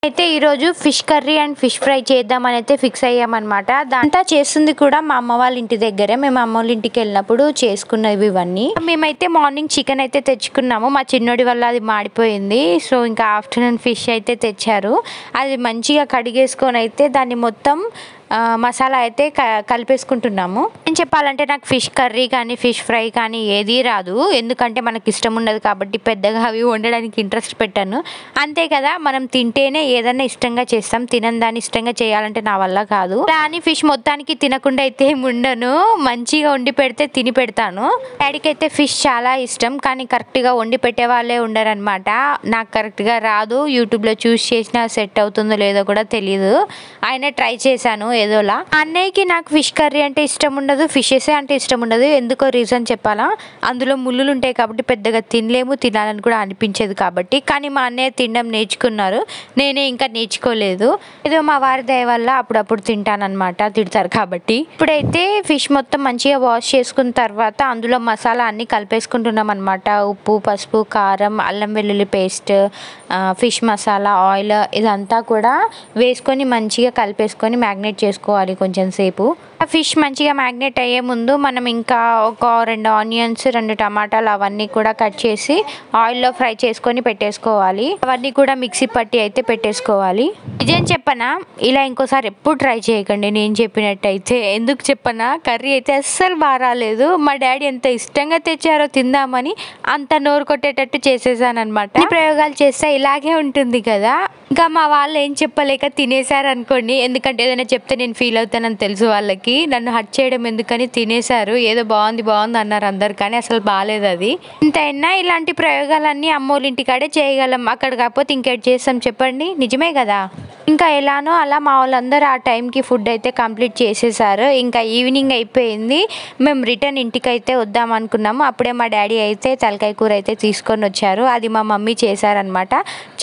అయితే ఈరోజు fish curry and fish fry చేద్దామని అయితే ఫిక్స్ అయ్యామన్నమాట. దాంతా చేస్తుంది కూడా మా అమ్మ వాళ్ళ ఇంటి దగ్గరే. మేము అమ్మ వాళ్ళ ఇంటికి వెళ్ళినప్పుడు చేసుకున్నవి ఇవన్నీ. మేమైతే మార్నింగ్ చికెన్ అయితే తెచ్చుకున్నాము. మా చిన్నోడి వల్ల అది మాడిపోయింది. సో ఇంకా ఆఫ్టర్నూన్ ఫిష్ అయితే తెచ్చారు. అది మంచిగా కడిగేసుకొని అయితే దాన్ని మొత్తం మసాలా అయితే కలిపేసుకుంటున్నాము. నేను చెప్పాలంటే నాకు ఫిష్ కర్రీ కానీ ఫిష్ ఫ్రై కానీ ఏదీ రాదు. ఎందుకంటే మనకి ఇష్టం ఉండదు కాబట్టి పెద్దగా అవి వండడానికి ఇంట్రెస్ట్ పెట్టాను. అంతే కదా, మనం తింటేనే ఏదైనా ఇష్టంగా చేస్తాం. తినని దాన్ని ఇష్టంగా చేయాలంటే నా వల్ల కాదు. కానీ ఫిష్ మొత్తానికి తినకుండా అయితే ఉండను. మంచిగా వండి పెడితే తిని పెడతాను. డాడీకి అయితే ఫిష్ చాలా ఇష్టం, కానీ కరెక్ట్గా వండి పెట్టే వాళ్ళే ఉండరనమాట. నాకు కరెక్ట్గా రాదు. యూట్యూబ్లో చూస్ చేసినా సెట్ అవుతుందో లేదో కూడా తెలియదు. ఆయన ట్రై చేశాను ఏదోలా. అన్నయ్యకి నాకు ఫిష్ కర్రీ అంటే ఇష్టం ఉండదు, ఫిషెస్ అంటే ఇష్టం ఉండదు. ఎందుకో రీజన్ చెప్పాలా, అందులో ముళ్ళులు ఉంటాయి కాబట్టి పెద్దగా తినలేము, తినాలని కూడా అనిపించేది కాబట్టి. కానీ మా అన్నయ్య తినడం నేర్చుకున్నారు, నేనే ఇంకా నేర్చుకోలేదు. ఏదో మా వారి దయ వల్ల అప్పుడప్పుడు తింటానన్నమాట, తిడతారు కాబట్టి. ఇప్పుడైతే ఫిష్ మొత్తం మంచిగా వాష్ చేసుకున్న తర్వాత అందులో మసాలా అన్ని కలిపేసుకుంటున్నాం అనమాట. ఉప్పు, పసుపు, కారం, అల్లం వెల్లుల్లి పేస్ట్, ఫిష్ మసాలా, ఆయిల్ ఇదంతా కూడా వేసుకొని మంచిగా కలిపేసుకొని మ్యాగ్నేట్ చేసుకోవాలి కొంచెం సేపు. ఆ ఫిష్ మంచిగా మ్యాగ్నేట్ అయ్యే ముందు మనం ఇంకా ఒక 2 ఆనియన్స్, 2 టమాటాలు అవన్నీ కూడా కట్ చేసి ఆయిల్లో ఫ్రై చేసుకొని పెట్టేసుకోవాలి. అవన్నీ కూడా మిక్సీ పట్టి అయితే పెట్టేసుకోవాలి. నిజం చెప్పనా, ఇలా ఇంకోసారి ఎప్పుడు ట్రై చేయకండి నేను చెప్పినట్టయితే. ఎందుకు చెప్పనా, కర్రీ అయితే అస్సలు బాగా రాలేదు. మా డాడీ ఎంత ఇష్టంగా తెచ్చారో తిందామని అంత నోరు కొట్టేటట్టు చేసేసానమాట. ఈ ప్రయోగాలు చేస్తే ఇలాగే ఉంటుంది కదా. ఇంకా మా వాళ్ళు ఏం చెప్పలేక తినేశారు అనుకోండి. ఎందుకంటే ఏదైనా చెప్తే నేను ఫీల్ అవుతానని తెలుసు వాళ్ళకి. నన్ను హర్ట్ చేయడం ఎందుకని తినేశారు. ఏదో బాగుంది బాగుంది అన్నారు అందరు, కానీ అసలు బాగాలేదు అది. ఇంతైనా ఇలాంటి ప్రయోగాలన్నీ అమ్మోళ్ళ ఇంటికాడే చేయగలం, అక్కడ కాకపోతే ఇంకేటి చేస్తాం చెప్పండి, నిజమే కదా. ఇంకా ఎలానో అలా మా వాళ్ళందరూ ఆ టైంకి ఫుడ్ అయితే కంప్లీట్ చేసేసారు. ఇంకా ఈవినింగ్ అయిపోయింది. మేము రిటర్న్ ఇంటికి అయితే వద్దాం అనుకున్నాము. అప్పుడే మా డాడీ అయితే తలకాయ కూర అయితే తీసుకొని వచ్చారు. అది మా మమ్మీ చేశారనమాట.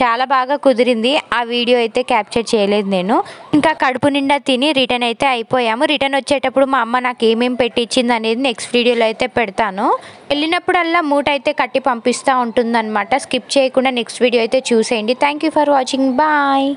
చాలా బాగా కుదిరింది. ఆ వీడియో అయితే క్యాప్చర్ చేయలేదు నేను. ఇంకా కడుపు నిండా తిని రిటర్న్ అయితే అయిపోయాము. రిటర్న్ వచ్చేటప్పుడు మా అమ్మ నాకు ఏమేమి పెట్టించింది అనేది నెక్స్ట్ వీడియోలో అయితే పెడతాను. వెళ్ళినప్పుడల్లా మూట అయితే కట్టి పంపిస్తూ ఉంటుందన్నమాట. స్కిప్ చేయకుండా నెక్స్ట్ వీడియో అయితే చూసేయండి. Thank you for watching. Bye.